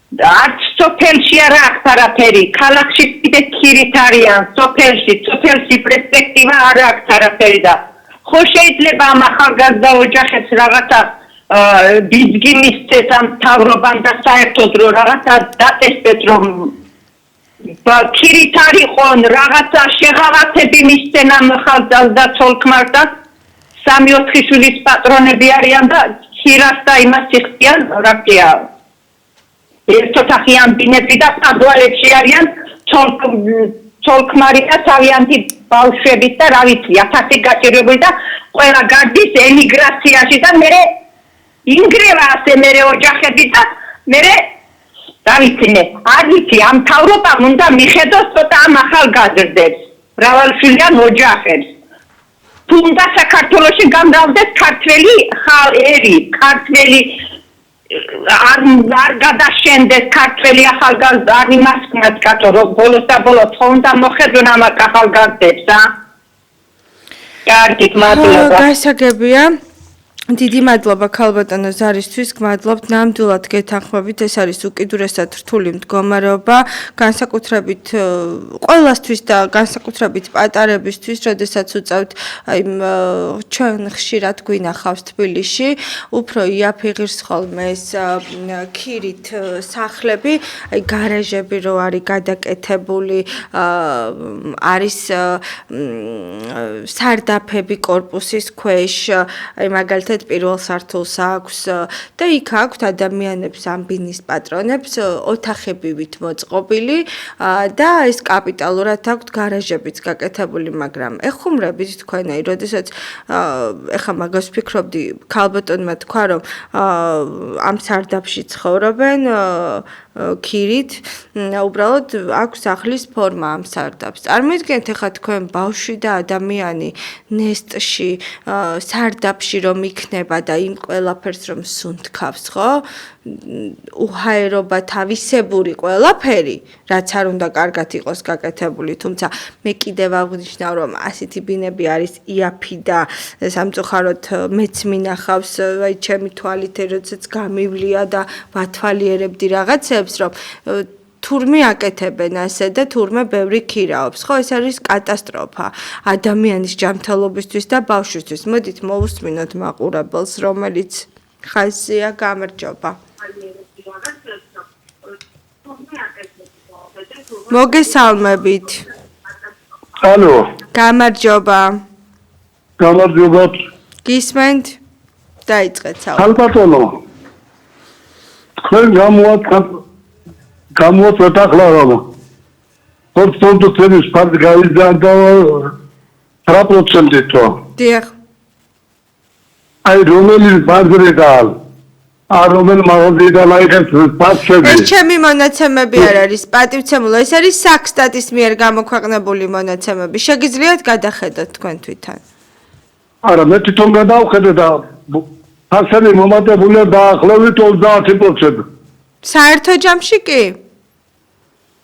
არც სოფელში არ აქვს არაფერი, ქალაქში კიდე ქირით არიან, სოფელში პერსპექტივა არ აქვს არაფერი და ხო შეიძლება ამ ახალგაზრდა ოჯახებს რაღაცა ბიძგი მისცეს ამ მთავრობამ და საერთოდ რომ რაღაცა დაწესდეთ, რომ ქირით არიყონ, რაღაცა შეღავათები მისცენ ამ ახალგაზრდა ცოლ-ქმარს 3-4 შვილის პატრონები არიან და ქირას და იმას იხდიან, რა ქვია ერთოთახიან ბინები და პადვალებში არიან ცოლ-ქმარი და თავიანთი ბავშვებით და რა ვიცი 1000 გაჭირებული და ყველა გარდის ემიგრაციაში და მე ინგრევა ასე მე ოჯახები და მე რა ვიცი არ ვიცი ამ თავრობამ უნდა მიხედოს ცოტა ამ ახალგაზრდებს მრავალშვილიან ოჯახებს თუ უნდა საქართველოში გამრავლდეს ქართველი ერი ქართველი არ გადაშენდეს ქართველი ახალგაზრდა არ იმასკნათ კაცო რომ ბოლოს და ბოლოს თონდა მოხედონ ამ ახალგაზრდებს კარგით მადლობა გასაგებია დიდი მადლობა ქალბატონო ზარისთვის, გმადლობთ ნამდვილად გეთანხმებით, ეს არის უკიდურესად რთული მდგომარეობა, განსაკუთრებით ყველასთვის და განსაკუთრებით პატარებისთვის, როდესაც უწევთ ჩვენ ხშირად გვინახავს თბილისში, უფრო იაფიღირს ხოლმე ეს ქირით სახლები, აი გარაჟები რო არის გადაკეთებული, არის სარდაფები კორპუსის ქვეშ, აი მაგალითად პირველ სართულს აქვს და იქ აქვთ ადამიანებს ამ ბინის პატრონებს ოთახებივით მოწყობილი და ეს კაპიტალურად აქვთ გარაჟებიც გაკეთებული, მაგრამ ეხუმრებით თქვენai, როდესაც ეხა მაგას ვფიქრობდი, ქალბატონმა თქვა, რომ ამ სარდაფში ცხოვრობენ ქირით, უბრალოდ აქვს სახლის ფორმა ამ სარდაფს. წარმოიდგინეთ ეხა თქვენ ბავშვი და ადამიანი ნესტში, სარდაფში რომ იქნება და იმ ყველაფერს რომ სუნთქავს, ხო? უჰაერობა თავისებური ყველაფერი, რაც არ უნდა კარგად იყოს გაკეთებული, თუმცა მე კიდევ აღნიშნავ, რომ ასეთი ბინები არის იაფი და სამწუხაროდ მეც მინახავს, აი ჩემი თვალით, როდესაც გამივლია და ვათვალიერებდი რაღაცებს, რომ თურმე აკეთებენ ასე და თურმე ბევრი ქირაობს, ხო, ეს არის კატასტროფა ადამიანის ჯანმრთელობისთვის და ბავშვისთვის. მოდით მოვუსმინოთ მაყურებელს, რომელიც ხაზია, გამარჯობა. მოგესალმებით. ალო. გამარჯობა. გამარჯობა. გისმენთ? დაიწყეთ საუბარი. ხალბატონო. თქვენ გამოაცხადეთ ახლა რომ ფონდო თემის ფარდ გაიზარდა 3%-ით. დიახ. აი რომელი ბაზრიდან არ რომელ მაღაზიიდან აიღებს ფასები. ეს ჩემი მონაცემები არ არის პატივცემულო, ეს არის საქსტატის მიერ გამოქვეყნებული მონაცემები. შეგიძლიათ გადახედოთ თქვენ თვითონ. არა, მე თვითონ გადავხედე და ფასები მომატებულია დაახლოებით 30%. საერთო ჯამში კი?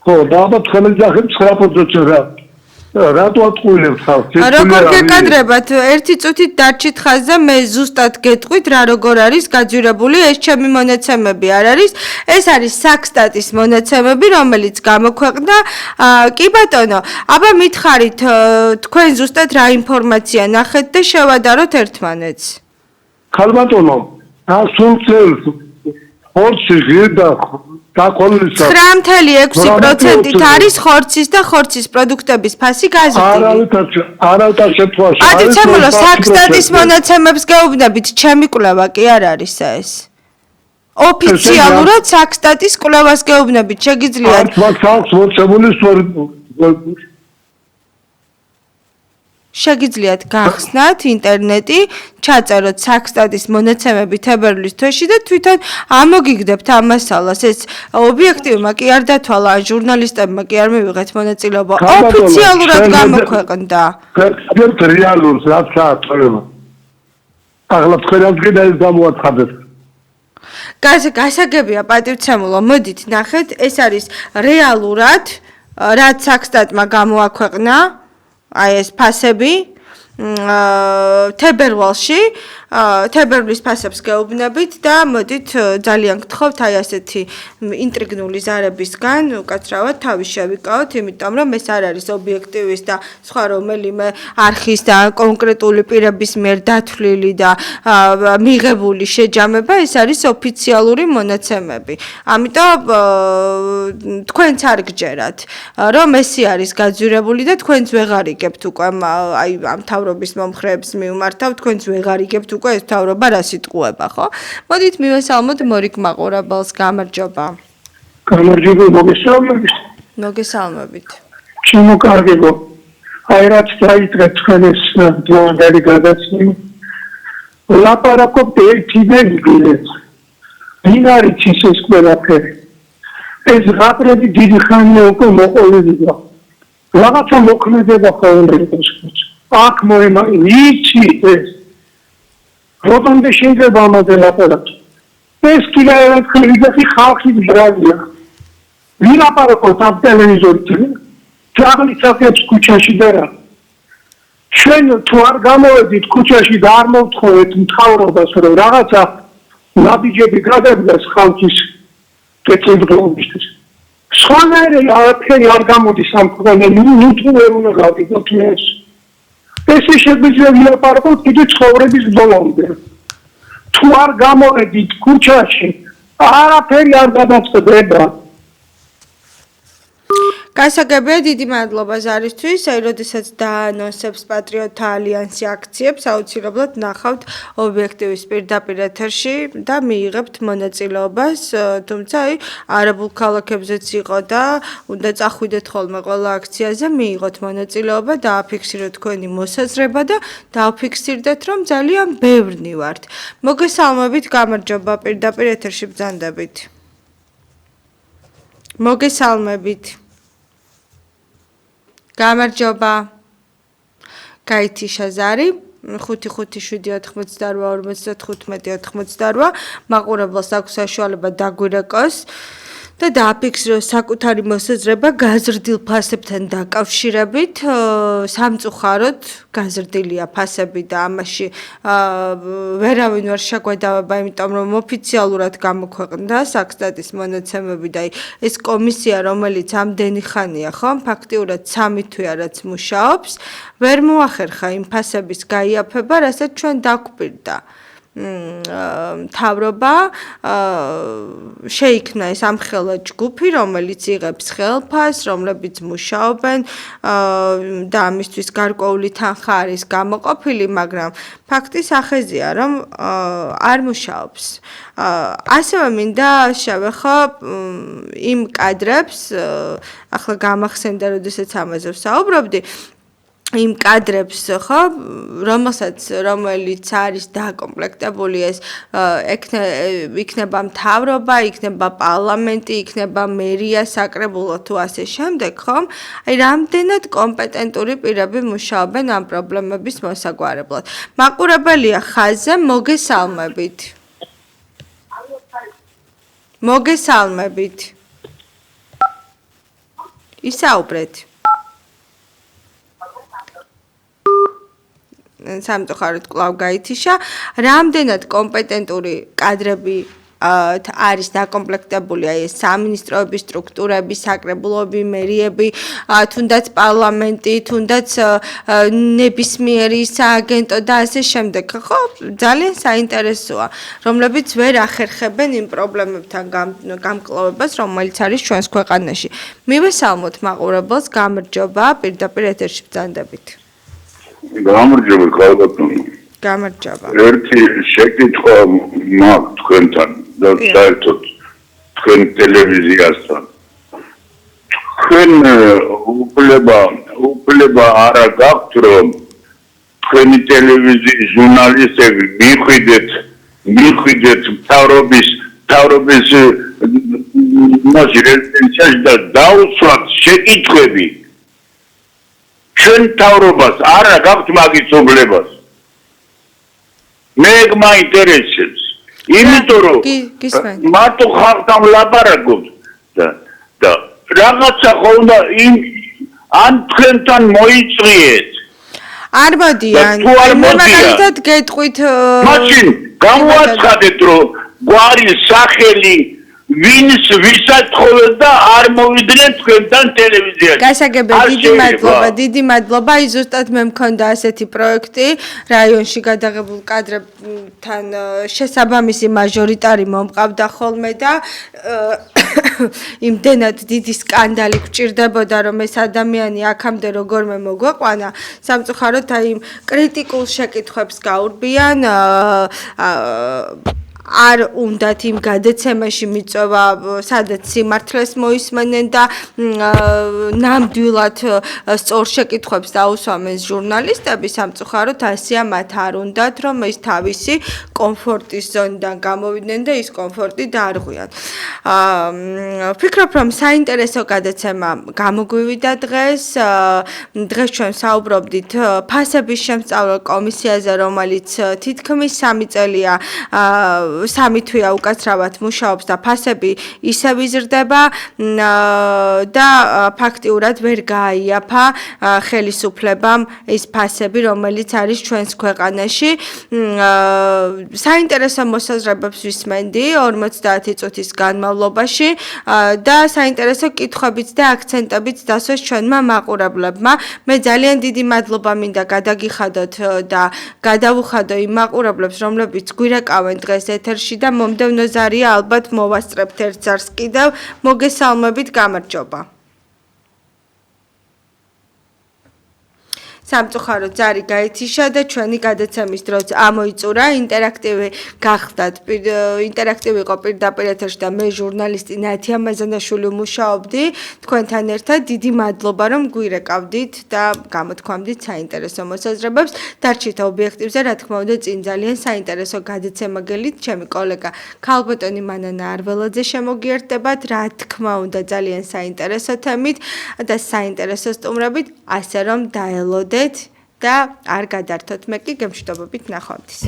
ხო, და ალბათ თქვენი ძახი 9%-ზე რა. რატო ატყუილებს ხალხს? როგორ გეკადრებათ? ერთი წუთით დარჩით ხაზზე, მე ზუსტად გეტყვით რა როგორ არის გაძვირებული, ეს ჩემი მონაცემები არ არის. ეს არის საქსტატის მონაცემები, რომელიც გამოქვეყნდა. კი ბატონო, აბა მითხარით თქვენ ზუსტად რა ინფორმაცია ნახეთ და შევადაროთ ერთმანეთს. ხალბატონო, სულ წელს ხორცი ღირდა დაკოლისა 9.6%-ით არის ხორცის და ხორცის პროდუქტების ფასი გაზრდილი. არავითარ შემთხვევაში. აციცემულო საქსტატის მონაცემებს გეუბნებით, ჩემი კვლევა კი არ არის ეს. ოფიციალურად საქსტატის კვლევას გეუბნებით, შეგიძლიათ. მათ აქვს მოცემული შეგიძლიათ გახსნათ ინტერნეტი, ჩაწეროთ საქსტატის მონაცემები თებერვლის თვეში და თვითონ ამოგიგდებთ ამ მასალას. ეს ობიექტივმა კი არ დათვალა, ჟურნალისტებმა კი არ მივიღეთ მონაწილეობა. ოფიციალურად გამოქვეყნდა. ერთ რეალურს რაც საათდება. ახლა თქვენაც კიდე ეს გამოაცხადეთ. გასაგებია პატივცემულო, მოდით ნახეთ, ეს არის რეალურად რაც საქსტატმა გამოაქვეყნა. აი ეს ფასები თებერვალში თებერვლის ფასებს გეუბნებით და მოდით ძალიან გთხოვთ აი ასეთი ინტრიგნული ზარებისგან უკაცრავად თავი შევიკავოთ, იმიტომ რომ ეს არ არის ობიექტივის და სხვა რომელიმე არხის და კონკრეტული პირების მიერ დათვლილი და მიღებული შეჯამება, ეს არის ოფიციალური მონაცემები. ამიტომ თქვენც არ გჯერათ, რომ ესი არის გაძვირებული და თქვენც ვეღარ იგებთ უკვე აი ამ თავრობის მომხრეებს მიუმართავ, თქვენც ვეღარ იგებთ უკვე ეს თავრობა რა სიტყუება, ხო? მოდით მივესალმოთ მორიგ მაყურებელს, გამარჯობა. გამარჯობა, მოგესალმებით. მოგესალმებით. ჩემო კარგებო. აი რაც დაიწყეთ თქვენ ეს დღევანდელი გადაცემა. ლაპარაკობთ ერთი და იგივეს. ვინ არის ის ყველაფერი? ეს რაპრები დიდი ხანია უკვე მოყოლილია. რაღაცა მოქმედება ხოლმე აქ მოემა იცი ეს როდამდე შეიძლება ამაზე ლაპარაკი ეს კიდევ ხალხის ბრალია ვინ ლაპარაკობს ამ ტელევიზორით ჩაღლიცაკებს ქუჩაში და რა ჩვენ თუ არ გამოვედით ქუჩაში და არ მოვთხოვეთ მთავრობას რომ რაღაცა ნაბიჯები გადადგას ხალხის კეთილდღეობისთვის სხვანაირი არაფერი არ გამოდის ამ ქვეყანაში ნუ თუ ვერ უნდა გავიგოთ ეს ეს შეგვიძლია ვილაპარაკოთ კიდე ცხოვრების ბოლომდე თუ არ გამოვედით ქუჩაში არაფერი არ გადაწყდება გასაგებია, დიდი მადლობა ზარისთვის. აი, როდესაც დაანონსებს პატრიოტთა ალიანსი აქციებს, აუცილებლად ნახავთ ობიექტივის პირდაპირ ეთერში და მიიღებთ მონაწილეობას. თუმცა, აი, არაბულ ქალაქებზეც იყო და უნდა წახვიდეთ ხოლმე ყველა აქციაზე, მიიღოთ მონაწილეობა, დააფიქსიროთ თქვენი მოსაზრება და დააფიქსირდეთ, რომ ძალიან ბევრნი ვართ. მოგესალმებით, გამარჯობა, პირდაპირ ეთერში ბრძანდებით. მოგესალმებით. გამარჯობა. გაითიშა ზარი 55788 მაყურებელს აქვს საშუალება დაგვირეკოს და დააფიქსიროს საკუთარი მოსაზრება გაზრდილ ფასებთან დაკავშირებით. სამწუხაროდ გაზრდილია ფასები და ამაში ვერავინ ვერ შეგვედავება, იმიტომ რომ ოფიციალურად გამოქვეყნდა საქსტატის მონაცემები და ეს კომისია, რომელიც ამდენი ხანია, ხო, ფაქტიურად 3 თვეა რაც მუშაობს, ვერ მოახერხა იმ ფასების გაიაფება, რასაც ჩვენ დაგვპირდა. მთავრობა შეიქმნა ეს ამხელა ჯგუფი, რომელიც იღებს ხელფასს, რომლებიც მუშაობენ და ამისთვის გარკვეული თანხა არის გამოყოფილი, მაგრამ ფაქტის ახეზია, რომ არ მუშაობს. ასევე მინდა შევეხო იმ კადრებს, ახლა გამახსენდა, როდესაც ამაზე ვსაუბრობდი, იმ კადრებს ხო რომელიც არის დაკომპლექტებული ეს იქნება მთავრობა, იქნება პარლამენტი, იქნება მერია, საკრებულო თუ ასე შემდეგ, ხო? აი რამდენად კომპეტენტური პირები მუშაობენ ამ პრობლემების მოსაგვარებლად. მაყურებელია ხაზზე, მოგესალმებით. მოგესალმებით. ისაუბრეთ. სამწუხაროდ კვლავ გაითიშა, რამდენად კომპეტენტური კადრები არის დაკომპლექტებული აი ეს სამინისტროების სტრუქტურები, საკრებულოები, მერიები, თუნდაც პარლამენტი, თუნდაც ნებისმიერი სააგენტო და ასე შემდეგ. ხო, ძალიან საინტერესოა, რომლებიც ვერ ახერხებენ იმ პრობლემებთან გამკლავებას, რომელიც არის ჩვენს ქვეყანაში. მივესალმოთ მაყურებელს, გამარჯობა, პირდაპირ ეთერში ბრძანდებით. გამარჯობა, ქალბატონო. გამარჯობა. ერთი შეკითხვა მაქვს თქვენთან და საერთოდ თქვენ ტელევიზიასთან. თქვენ უფლება არა გაქვთ, რომ თქვენი ტელევიზიის ჟურნალისტები მიხვიდეთ მთავრობის რეზიდენციაში და დაუსვათ შეკითხვები. ჩვენ მთავრობას არა გაქვთ მაგის უფლებას. მე მაინტერესებს, იმიტომ რომ მარტო ხალხთან ლაპარაკობთ და რაღაცა ხო უნდა ან თქვენთან მოიწვიეთ. არ მოდიან. მაგალითად გეტყვით მაშინ გამოაცხადეთ, რომ გვარი სახელი ვისაც ხოვეს და არ მოვიდნენ თქვენთან ტელევიზიაში. გასაგებია, დიდი მადლობა. აი ზუსტად მე მქონდა ასეთი პროექტი რაიონში გადაღებულ კადრებთან შესაბამისი მაჟორიტარი მომყავდა ხოლმე და იმდენად დიდი სკანდალი გვჭირდებოდა, რომ ეს ადამიანი აქამდე როგორმე მოგვეყვანა. სამწუხაროდ აი იმ კრიტიკულ შეკითხვებს გაურბიან არ უნდათ იმ გადაცემაში მიწვევა, სადაც სიმართლეს მოისმენენ და ნამდვილად სწორ შეკითხვებს დაუსვამენ ჟურნალისტები, სამწუხაროდ ასეა მათ არ უნდათ, რომ ის თავისი კომფორტის ზონიდან გამოვიდნენ და ის კომფორტი დაარღვიათ. ვფიქრობ, რომ საინტერესო გადაცემა გამოგვივიდა დღეს. დღეს ჩვენ საუბრობდით ფასების შემსწავლელ კომისიაზე, რომელიც თითქმის 3 წელია 3 თვეა უკაცრავად მუშაობს და ფასები ისევ იზრდება და ფაქტიურად ვერ გააიაფა ხელისუფლებამ ეს ფასები, რომელიც არის ჩვენს ქვეყანაში. საინტერესო მოსაზრებებს ვისმენდი 50 წუთის განმავლობაში და საინტერესო კითხვებიც და აქცენტებიც დასვეს ჩვენმა მაყურებლებმა. მე ძალიან დიდი მადლობა მინდა გადაგიხადოთ და გადავუხადო იმ მაყურებლებს, რომლებიც გვირეკავენ დღეს ეთერში და მომდევნო ზარია ალბათ მოვასწრებთ ერთ ზარს კიდევ. მოგესალმებით, გამარჯობა. სამწუხაროდ ზარი გაითიშა და ჩვენი გადაცემის დროც ამოიწურა, ინტერაქტივი გახდათ, ინტერაქტივი იყო პირდაპირ ეთერში და მე ჟურნალისტი ნათია მაზანაშვილი მუშაობდი თქვენთან ერთად. დიდი მადლობა, რომ გვირეკავდით და გამოთქვამდით საინტერესო მოსაზრებებს. დარჩით ობიექტივზე, რა თქმა უნდა, წინ ძალიან საინტერესო გადაცემა გელით, ჩემი კოლეგა ქალბატონი მანანა არველაძე შემოგიერთდებათ, რა თქმა უნდა, ძალიან საინტერესო თემით და საინტერესო სტუმრებით, ასე რომ დაელოდეთ და არ გადართოთ. მე კი გემშვიდობებით ნახვამდის.